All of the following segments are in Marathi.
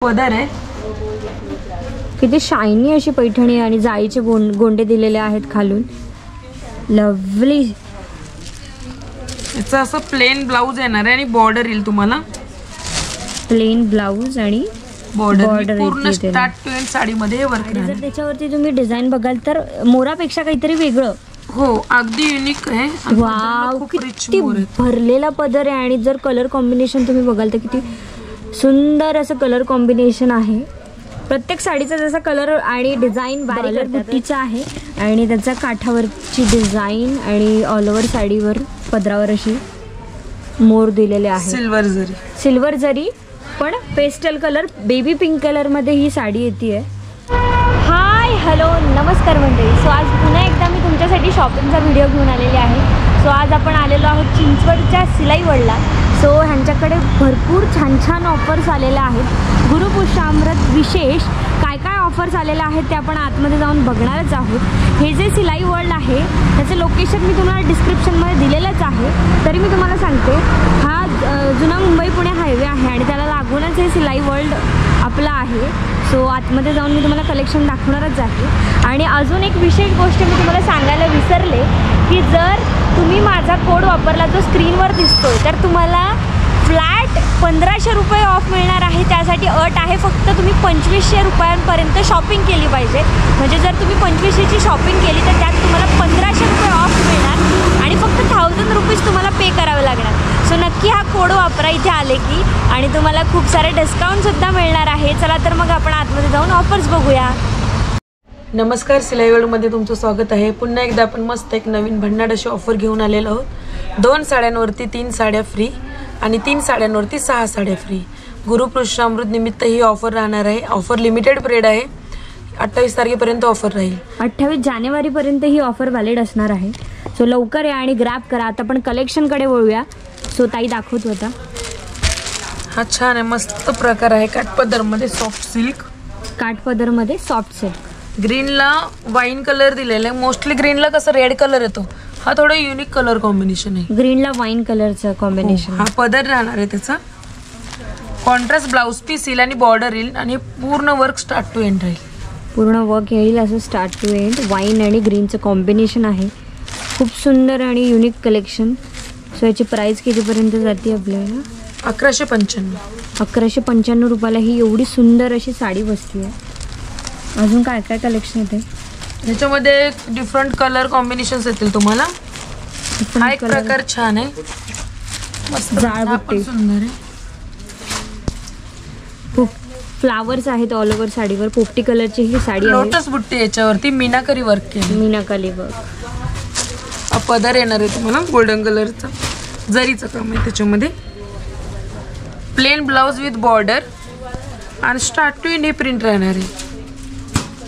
पदर आहे, किती शायनी अशी पैठणी आणि जाळीचे गोंडे दिलेले आहेत खालून. लवली. याचं असं प्लेन ब्लाऊज येणार आहे आणि बॉर्डर येईल तुम्हाला. प्लेन ब्लाऊज आणि बॉर्डर पूर्ण स्टार्ट टू एंड साडीमध्ये वर्क. जर त्याच्यावरती तुम्ही डिझाईन बघाल तर मोरापेक्षा काहीतरी वेगळं. हो, अगदी युनिक आहे. वाव, किती भरलेला पदर आहे. आणि जर कलर कॉम्बिनेशन तुम्ही बघाल तर किती सुंदर असं कलर कॉम्बिनेशन आहे. प्रत्येक साडीचा जसा कलर आणि डिझाईन बारीक बुट्टीचा आहे आणि त्याचा काठावरची डिझाईन आणि ऑल ओव्हर साडीवर पदरावर अशी मोर दिलेले आहे. सिल्वर जरी पण pastel colour baby pink colour मध्ये ही साडी येते. हाय, हॅलो, नमस्कार मंडळी. सो आज पुन्हा एकदा मी तुमच्यासाठी शॉपिंगचा व्हिडिओ घेऊन आलेली आहे. सो आज आपण आलेलो आहोत चिंचवडच्या सिलाई वर्ल्डला. सो ह्यांच्याकडे भरपूर छान छान ऑफर्स आलेल्या आहेत. गुरुपुष्यामृत विशेष काय काय ऑफर्स आलेल्या आहेत ते आपण आतमध्ये जाऊन बघणारच आहोत. हे जे सिलाई वर्ल्ड आहे त्याचं लोकेशन मी तुम्हाला डिस्क्रिप्शनमध्ये दिलेलंच आहे. तरी मी तुम्हाला सांगते, हा जुना मुंबई पुणे हायवे आहे आणि त्याला लागूनच हे सिलाई वर्ल्ड आपलं आहे. सो आतमध्ये जाऊन मी तुम्हाला कलेक्शन दाखवणारच आहे. आणि अजून एक विशेष गोष्ट मी तुम्हाला सांगायला विसरले की जर तुम्ही माझा कोड वापरला जो स्क्रीनवर दिसतोय तर तुम्हाला फ्लॅट 1500 रुपये ऑफ मिळणार आहे. त्यासाठी अट आहे फक्त तुम्ही 2500 रुपयांपर्यंत शॉपिंग केली पाहिजे. म्हणजे जर तुम्ही 2500ची शॉपिंग केली तर त्यात तुम्हाला 1500 रुपये ऑफ मिळणार आणि फक्त 1000 रुपीज तुम्हाला पे करावे लागणार. सो नक्की हा कोड वापरा इथे आले की, आणि तुम्हाला खूप सारे डिस्काउंटसुद्धा मिळणार आहे. चला तर मग आपण आतमध्ये जाऊन ऑफर्स बघूया. नमस्कार, सिलाई वर्ल्डमध्ये तुमचं स्वागत आहे. पुन्हा एकदा आपण मस्त एक नवीन भन्नाट अशी ऑफर घेऊन आलेलो आहोत. 2 साड्यांवरती 3 साड्या फ्री आणि 3 साड्यांवरती 6 साड्या फ्री. गुरुपुष्यामृत निमित्त ही ऑफर राहणार आहे. ऑफर लिमिटेड पिरियड आहे. 28 तारखेपर्यंत ऑफर राहील. 28 जानेवारीपर्यंत ही ऑफर व्हॅलिड असणार आहे. सो लवकर या आणि ग्रॅब करा. आता आपण कलेक्शनकडे वळूया. सो ताई दाखवत होता. हा छान आहे, मस्त प्रकार आहे. काठपदरमध्ये सॉफ्ट सिल्क. काठपदरमध्ये सॉफ्ट सिल्क. ग्रीनला वाईन कलर दिलेला आहे. मोस्टली ग्रीनला कसं रेड कलर येतो, हा थोडा युनिक कलर कॉम्बिनेशन आहे. ग्रीनला वाईन कलरचं कॉम्बिनेशन. हा पदर राहणार आहे त्याचा. कॉन्ट्रास्ट ब्लाउज पीस येईल आणि बॉर्डर येईल आणि पूर्ण वर्क स्टार्ट टू एंड राहील. पूर्ण वर्क येईल असं स्टार्ट टू एंड. वाईन आणि ग्रीनचं कॉम्बिनेशन आहे. खूप सुंदर आणि युनिक कलेक्शन. सो याची प्राइस कितीपर्यंत जाते आपल्याला? 1195. 1195 रुपयाला ही एवढी सुंदर अशी साडी बसली आहे. अजून काय काय कलेक्शन येते ह्याच्यामध्ये? डिफरंट कलर कॉम्बिनेशन्स येतील तुम्हाला. हा एक प्रकार छान आहे, मस्त जाळबुट्टी सुंदर आहे. फ्लावर्स आहेत ऑल ओव्हर साडीवर. पोपटी कलरची ही साडी आहे. लोटस बुट्टी याच्यावरती मीनाकरी वर्क केली. मीनाकरी वर्क. पदर येणार आहे तुम्हाला गोल्डन कलरचा. जरीचं काम आहे त्याच्यामध्ये. प्लेन ब्लाउज विथ बॉर्डर आणि स्टार्ट टू एंड ही प्रिंट राहणार आहे.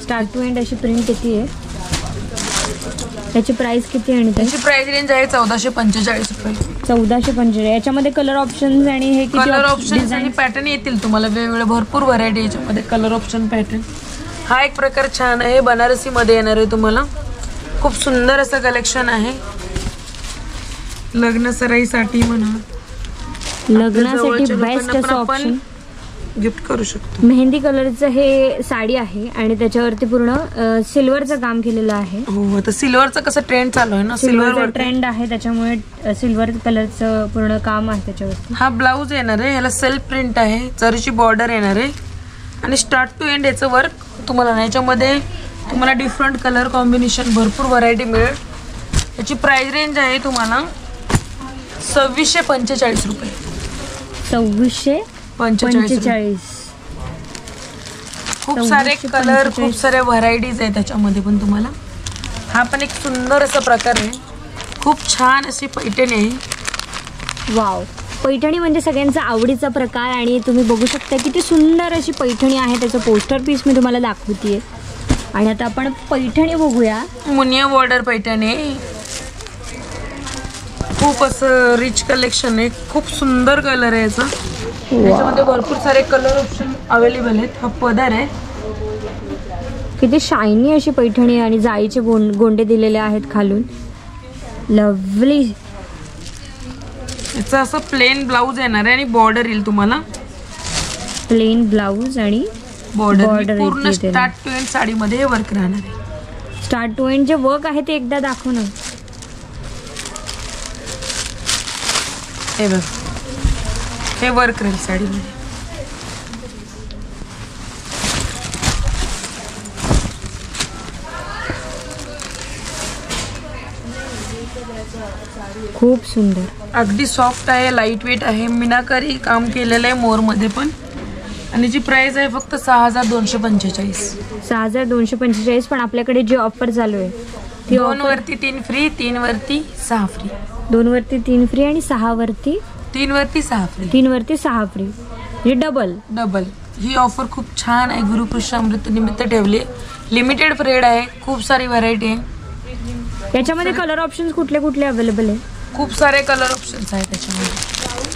स्टार्ट टू एंड अशी प्रिंट किती आहे? त्याची प्राइस किती आहे? आणि त्याची प्राइस रेंज आहे 1445 रुपये. 1445. याच्यामध्ये कलर ऑप्शन्स आणि हे कलर ऑप्शन्स आणि पॅटर्न येतील तुम्हाला वेगवेगळे. भरपूर व्हरायटी याच्यामध्ये कलर ऑप्शन पॅटर्न. हा एक प्रकार छान आहे, बनारसी मध्ये येणार आहे तुम्हाला. खूप सुंदर असं कलेक्शन आहे. लग्न सराईसाठी म्हणा, लग्नासाठी बेस्ट असं ऑप्शन गिफ्ट करू शकतो. मेहंदी कलरचं हे साडी आहे आणि त्याच्यावरती पूर्ण सिल्वरचं काम केलेलं आहे. हो, आता सिल्वरचं कसं ट्रेंड चालू आहे ना, सिल्वर ट्रेंड आहे त्याच्यामुळे सिल्वर कलरचं पूर्ण काम आहे त्याच्यावरती. हा ब्लाऊज येणार आहे. ह्याला सेल्फ प्रिंट आहे. जरीची बॉर्डर येणार आहे आणि स्टार्ट टू एंड याचं वर्क तुम्हाला. याच्यामध्ये तुम्हाला डिफरंट कलर कॉम्बिनेशन भरपूर व्हरायटी मिळेल. याची प्राइस रेंज आहे तुम्हाला 2645 रुपये. 2645. खूप सारे कलर, खूप साऱ्या व्हरायटीज आहे त्याच्यामध्ये पण तुम्हाला. हा पण एक सुंदर असा प्रकार आहे. खूप छान अशी पैठणी आहे. वाव, पैठणी म्हणजे सगळ्यांचा आवडीचा प्रकार. आणि तुम्ही बघू शकता किती सुंदर अशी पैठणी आहे. त्याचं पोस्टर पीस मी तुम्हाला दाखवते. आणि आता आपण पैठणी बघूया. मुनिया बॉर्डर पैठणी. खूप असं रिच कलेक्शन आहे. खूप सुंदर कलर आहे याचा. याच्यामध्ये भरपूर सारे कलर ऑप्शन अवेलेबल आहेत. हा पदर आहे. किती शायनी अशी पैठणी आणि जाळीचे गोंडे दिलेले आहेत खालून. लवली. याचं असं प्लेन ब्लाऊज येणार आहे आणि बॉर्डर येईल तुम्हाला. प्लेन ब्लाऊज आणि बॉर्डर पूर्ण स्टार्ट टू एंड साडीमध्ये वर्क राहणार आहे. स्टार्ट टू एंड जे वर्क आहे ते एकदा दाखव ना. हे बघ, हे वर्क राहील साडीमध्ये. खूप सुंदर, अगदी सॉफ्ट आहे, लाईट वेट आहे, मीनाकारी काम केलेलं आहे मोर मध्ये पण. आणि जी प्राइस आहे फक्त 6245. 6245. पण आपल्याकडे जी ऑफर चालू आहे ती 2 वरती 3 फ्री, 3 वरती 6 फ्री. 2 वरती 3 फ्री आणि 6 वरती 3 वरती 6 फ्री. 3 वरती 6 फ्री, म्हणजे डबल. ही ऑफर खूप छान आहे, गुरुकृष्ण अमृत निमित्त ठेवली. लिमिटेड पिरियड आहे, खूप सारी व्हरायटी आहे. याच्यामध्ये कलर ऑप्शन्स कुठले कुठले अवेलेबल आहे? खूप सारे कलर ऑप्शन्स आहेत त्याच्यामध्ये.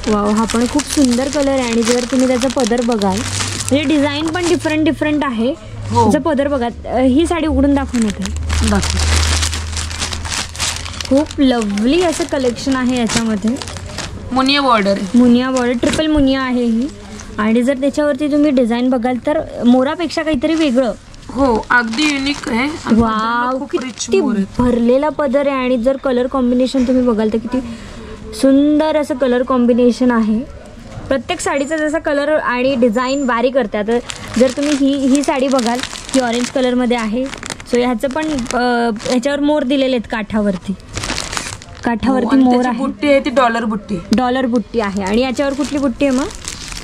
वाव, हा पण खूप सुंदर कलर आहे. आणि जर तुम्ही त्याचा पदर बघाल, म्हणजे डिझाईन पण डिफरंट आहे. त्याचा पदर बघा. ही साडी उघडून दाखवून येते. खूप लवली असं कलेक्शन आहे याच्यामध्ये. मुनिया बॉर्डर, ट्रिपल मुनिया आहे ही. आणि जर त्याच्यावरती तुम्ही डिझाईन बघाल तर मोरापेक्षा काहीतरी वेगळं. हो, अगदी युनिक आहे. वाव, किती भरलेला पदर आहे. आणि जर कलर कॉम्बिनेशन तुम्ही बघाल तर किती सुंदर असं कलर कॉम्बिनेशन आहे. प्रत्येक साडीचा जसा कलर आणि डिझाईन वारी करते. आता जर तुम्ही ही साडी बघाल, ही ऑरेंज कलरमध्ये आहे. सो ह्याचं पण ह्याच्यावर मोर दिलेले आहेत काठावरती मोर आहे. बुट्टी आहे ती डॉलर बुट्टी आहे. आणि याच्यावर कुठली बुट्टी आहे मग?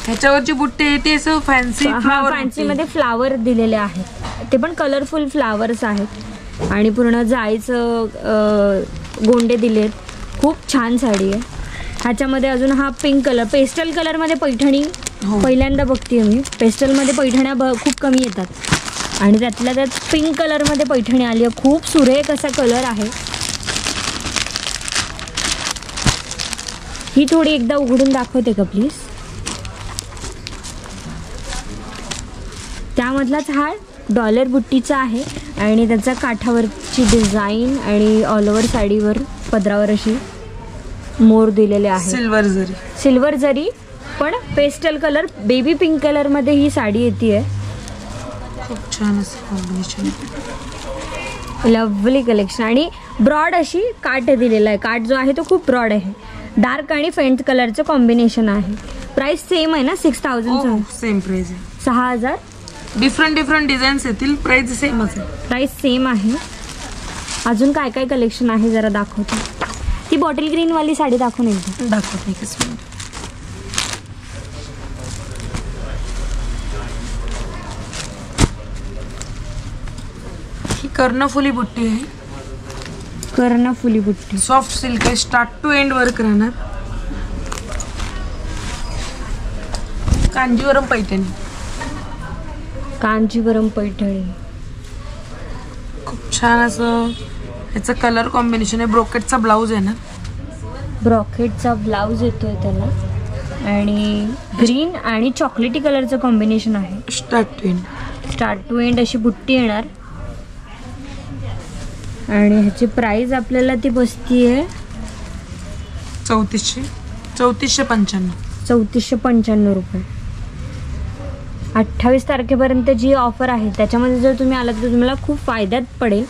ह्याच्यावरची बुट्टी आहे ती असं फॅन्सी मध्ये फ्लावर दिलेले आहेत. ते पण कलरफुल फ्लावर्स आहेत. आणि पूर्ण जाळीचं गोंडे दिलेत. खूप छान साडी आहे. ह्याच्यामध्ये अजून हा पिंक कलर, पेस्टल कलरमध्ये पैठणी पहिल्यांदा बघते मी. पेस्टलमध्ये पैठण्या खूप कमी येतात. आणि त्यातल्या त्यात पिंक कलरमध्ये पैठणी आली आहे. खूप सुरेख असा कलर आहे. ही थोडी एकदा उघडून दाखवते का प्लीज? त्यामधलाच हा डॉलर बुट्टीचा आहे. आणि त्याचा काठावरची डिझाईन आणि ऑल ओव्हर साडीवर पदरावर अशी मोर दिलेले आहे. सिल्वर जरी पण पेस्टल कलर, बेबी पिंक कलरमध्ये ही साडी येते. खूप छान असं कॉम्बिनेशन, लवली कलेक्शन. आणि ब्रॉड अशी काठ दिलेला आहे. काठ जो आहे तो खूप ब्रॉड आहे. डार्क आणि फेंट कलरचं कॉम्बिनेशन आहे. प्राइस सेम आहे ना? 6000. सेम प्राइस आहे. 6000. डिफरंट डिझाईन्स येतील. प्राइस सेमच आहे. प्राइस सेम आहे. अजून काय काय कलेक्शन आहे जरा दाखवते. ती बॉटल ग्रीन वाली साडी दाखवून एकदा. दाखवते एकच मिनिट. ही कर्णफुली बुट्टी आहे. कर्णफुली बुट्टी, सॉफ्ट सिल्क आहे. स्टार्ट टू एंड वर्क राहणार. कांजीवरम पैठणी. खूप छान असं याचं कलर कॉम्बिनेशन आहे. ब्रोकेटचा ब्लाऊज आहे ना, ब्रॉकेटचा ब्लाऊज येतोय त्याला. आणि ग्रीन आणि चॉकलेटी कलरचं कॉम्बिनेशन आहे. स्टार्ट टू एंड अशी बुट्टी येणार. आणि ह्याची प्राइस आपल्याला ती बसतीये 3495 रुपये. 28 तारखेपर्यंत जी ऑफर आहे त्याच्यामध्ये जर तुम्ही आलात तर तुम्हाला खूप फायद्यात पडेल.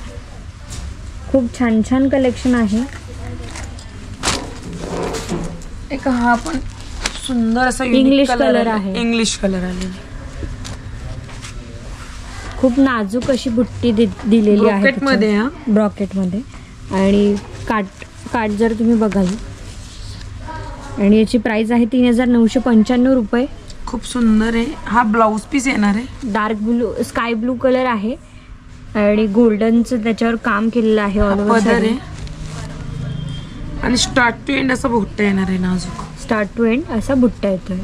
खूप छान छान कलेक्शन आहे. एक हा पण सुंदर असा इंग्लिश कलर आहे. इंग्लिश कलर आलेला. खूप नाजूक अशी बुट्टी दिलेली आहे ब्रॉकेटमध्ये. आणि काठ जर तुम्ही बघाल, आणि याची प्राइस आहे 3995 रुपये. खूप सुंदर आहे. हा ब्लाऊज पीस येणार आहे. Dark blue, sky blue colour आहे. आणि गोल्डनचं त्याच्यावर काम केलेलं आहे. ऑल ओव्हर आहे. आणि स्टार्ट टू एंड असा बुट्टा येणार आहे. नाजूक स्टार्ट टू एंड असा बुट्टा येतोय.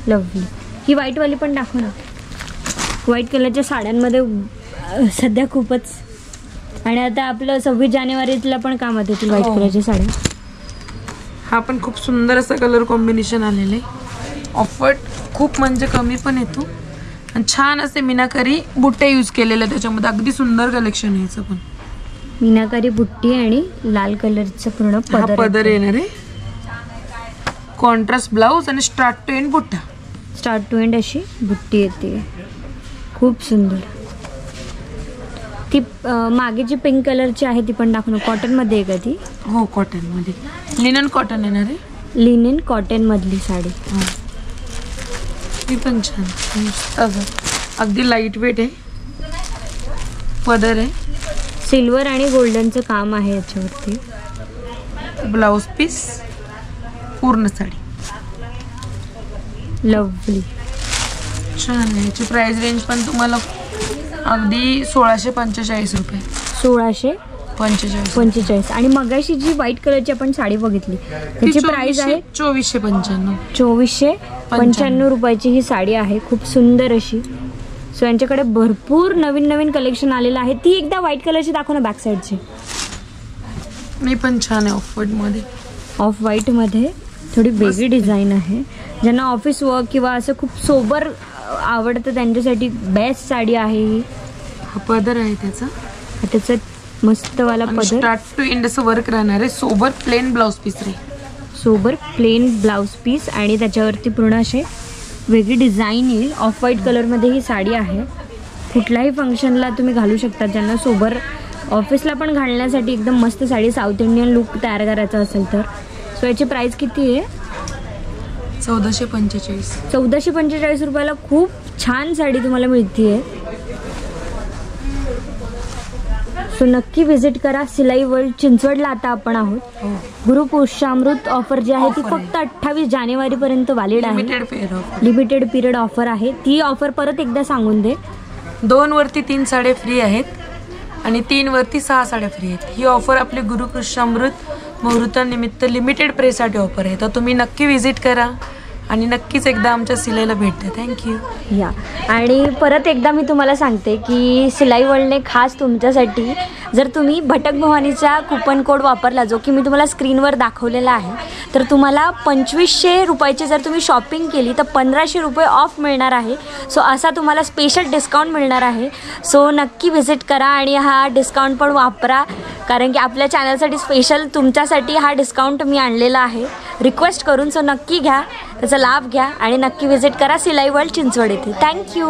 लवली. ही व्हाईट वाली पण दाखव ना. व्हाईट कलरच्या साड्यांमध्ये सध्या खूपच. आणि आता आपलं 26 जानेवारीला पण कामात येतील व्हाईट कलरच्या साड्या. हा पण खूप सुंदर असा कलर कॉम्बिनेशन आलेलं आहे. ऑफर खूप म्हणजे कमी पण येतो. आणि छान असे मीनाकारी बुट्टे यूज केलेले त्याच्यामध्ये. अगदी सुंदर कलेक्शन आहे याचं पण. मीनाकारी बुट्टी आणि लाल कलरचं पूर्ण पदर येणार आहे. कॉन्ट्रास्ट ब्लाऊज आणि स्टार्ट टू एंड बुट्टा. स्टार्ट टू एंड अशी बुट्टी येते, खूप सुंदर. ती मागे जी पिंक कलरची आहे ती पण दाखवू. कॉटनमध्ये आहे का ती? हो कॉटनमध्ये, लिनन कॉटन येणार आहे. लिनेन कॉटन मधली साडी. ती पण छान, अगदी लाईट वेट आहे. पदर आहे, सिल्वर आणि गोल्डनचं काम आहे याच्यावरती. ब्लाउज पीस, पूर्ण साडी लवली, छान आहे. याची प्राइस रेंज पण तुम्हाला अगदी 1645 रुपये. 1645. आणि मगाशी जी व्हाईट कलरची आपण साडी बघितली त्याची प्राइस आहे 2495. 2495 रुपयाची ही साडी आहे, खूप सुंदर अशी. सो यांच्याकडे भरपूर नवीन नवीन कलेक्शन आलेलं आहे. ती एकदा व्हाईट कलरची दाखव ना, बॅक साईडची. मी पण छान आहे, ऑफ व्हाईट मध्ये. ऑफ व्हाईट मध्ये थोडी वेगळी डिझाईन आहे. ज्यांना ऑफिस वर्क किंवा असं खूप सोबर आवडतं त्यांच्यासाठी बेस्ट साडी आहे ही. हा पदर आहे त्याचा, त्याचं मस्तवाला पदर. स्टार्ट टू एंड असं वर्क राहणार आहे. सोबर प्लेन ब्लाउज पीस रे, सोबर प्लेन ब्लाउज पीस आणि त्याच्यावरती पूर्ण असे वेगळी डिझाईन येईल. ऑफ व्हाईट कलरमध्ये ही साडी आहे. कुठल्याही फंक्शनला तुम्ही घालू शकता. ज्यांना सोबर ऑफिसला पण घालण्यासाठी एकदम मस्त साडी, साऊथ इंडियन लुक तयार करायचा असेल तर. सो याची प्राइस किती आहे? 1445. 1445 रुपयाला खूप छान साडी तुम्हाला मिळतीये. सो नक्की व्हिजिट करा सिलाई वर्ल्ड चिंचवडला. आता आपण आहोत. गुरुपुष्यामृत ऑफर जी आहे ती फक्त 28 जानेवारीपर्यंत व्हॅलिड आहे. लिमिटेड पिरियड ऑफर आहे. ती ऑफर परत एकदा सांगून दे. 2 वरती 3 साड्या फ्री आहेत आणि 3 वरती 6 साड्या फ्री आहेत. ही ऑफर आपली गुरुपुष्यामृत मुहूर्तानिमित्त लिमिटेड प्रेसाठी ऑफर आहे. तर तुम्ही नक्की व्हिजिट करा आणि नक्कीच एकदा आमच्या सिलाईला भेट द्या. थँक्यू. या आणि परत एकदा मी तुम्हाला सांगते की सिलाई वर्ल्डने खास तुमच्यासाठी, जर तुम्ही भटक भवानीचा कुपन कोड वापरला जो की मी तुम्हाला स्क्रीनवर दाखवलेला आहे, तर तुम्हाला 2500 रुपयाची जर तुम्ही शॉपिंग केली तर 1500 रुपये ऑफ मिळणार आहे. सो असा तुम्हाला स्पेशल डिस्काउंट मिळणार आहे. सो नक्की व्हिजिट करा आणि हा डिस्काउंट पण वापरा, कारण की आपल्या चॅनलसाठी स्पेशल तुमच्यासाठी हा डिस्काउंट मी आणलेला आहे रिक्वेस्ट करून. सो नक्की घ्या, त्याचा लाभ घ्या आणि नक्की व्हिजिट करा सिलाई वर्ल्ड चिंचवड येथे. थँक्यू.